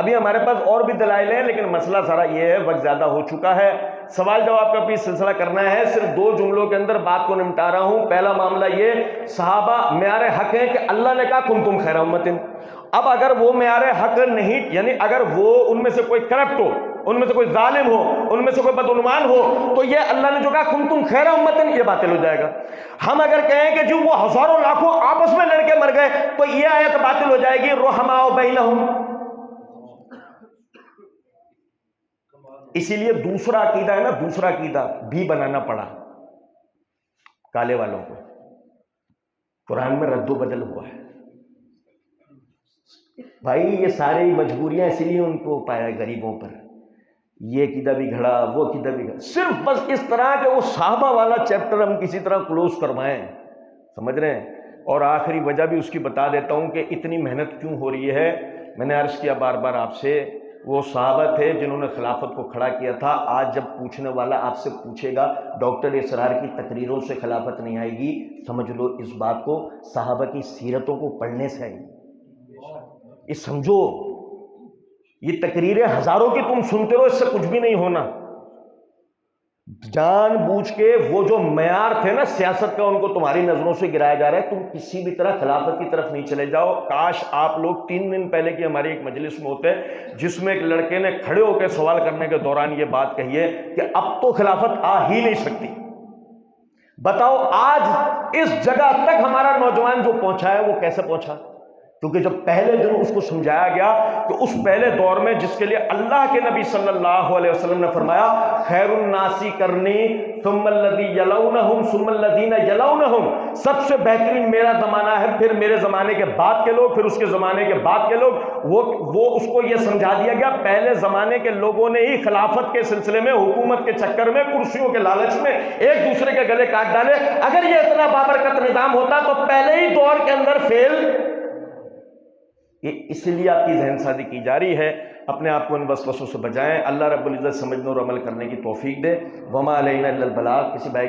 ابھی ہمارے پاس اور بھی دلائل ہیں، لیکن مسئلہ سارا یہ ہے وقت زیادہ ہو چکا ہے، سوال جواب کا بھی سلسلہ کرنا ہے، صرف 2 جملوں کے اندر بات کو نمٹا رہا ہوں۔ پہلا معاملہ یہ، صحابہ معیار حق ہیں کہ اللہ نے کہا کنتم خیر امت۔ اب اگر وہ معیار حق نہیں، یعنی اگر وہ ان میں سے کوئی کرپٹ ہو، ان میں سے کوئی ظالم ہو، ان میں سے کوئی بدعنوان ہو، تو یہ اللہ نے جو کہا کنتم خیر امت یہ باطل ہو جائے گا۔ ہم اگر کہیں کہ جو وہ ہزاروں لاکھوں آپس میں لڑ کے مر گئے تو یہ آیت باطل ہو جائے گی، رحماء بینہم۔ اسی لیے دوسرا عقیدہ ہے نا، دوسرا عقیدہ بھی بنانا پڑا کالے والوں کو، قرآن میں رد و بدل ہوا ہے۔ بھائی یہ ساری مجبوریاں اسی لیے ان کو پایا غریبوں پر، یہ عقیدہ بھی گھڑا وہ عقیدہ بھی گھڑا، صرف بس اس طرح کہ وہ صحابہ والا چیپٹر ہم کسی طرح کلوز کروائیں، سمجھ رہے ہیں۔ اور آخری وجہ بھی اس کی بتا دیتا ہوں کہ اتنی محنت کیوں ہو رہی ہے۔ میں نے عرض کیا بار بار آپ سے، وہ صحابہ تھے جنہوں نے خلافت کو کھڑا کیا تھا۔ آج جب پوچھنے والا آپ سے پوچھے گا ڈاکٹر اسرار کی تقریروں سے خلافت نہیں آئے گی، سمجھ لو اس بات کو صحابہ کی سیرتوں کو پڑھنے سے آئی۔ یہ سمجھو، یہ تقریریں ہزاروں کی تم سنتے ہو، اس سے کچھ بھی نہیں ہونا۔ جان بوجھ کے وہ جو معیار تھے نا سیاست کا، ان کو تمہاری نظروں سے گرایا جا رہا ہے. تم کسی بھی طرح خلافت کی طرف نہیں چلے جاؤ. کاش آپ لوگ 3 دن پہلے کی ہماری ایک مجلس میں ہوتے جس میں ایک لڑکے نے کھڑے ہو کے سوال کرنے کے دوران یہ بات کہی ہے کہ اب تو خلافت آ ہی نہیں سکتی. بتاؤ آج اس جگہ تک ہمارا نوجوان جو پہنچا ہے وہ کیسے پہنچا؟ کیونکہ جب پہلے دن اس کو سمجھایا گیا کہ اس پہلے دور میں جس کے لیے اللہ کے نبی صلی اللہ علیہ وسلم نے فرمایا خیر الناسی کرنی ثم الذی یلونہم ثم الذین یلونہم، سب سے بہترین میرا زمانہ ہے، پھر میرے زمانے کے بعد کے لوگ، پھر اس کے زمانے کے بعد کے لوگ. وہ اس کو یہ سمجھا دیا گیا پہلے زمانے کے لوگوں نے ہی خلافت کے سلسلے میں، حکومت کے چکر میں، کرسیوں کے لالچ میں ایک دوسرے کے گلے کاٹ ڈالے. اگر یہ اتنا بابرکت نظام ہوتا تو پہلے ہی دور کے اندر فیل. یہ اس لیے آپ کی ذہن سازی کی جا رہی ہے. اپنے آپ کو ان وسوسوں سے بچائیں. اللہ رب العزت سمجھنے اور عمل کرنے کی توفیق دے. وما علینا الا البلاغ. کسی بھائی کی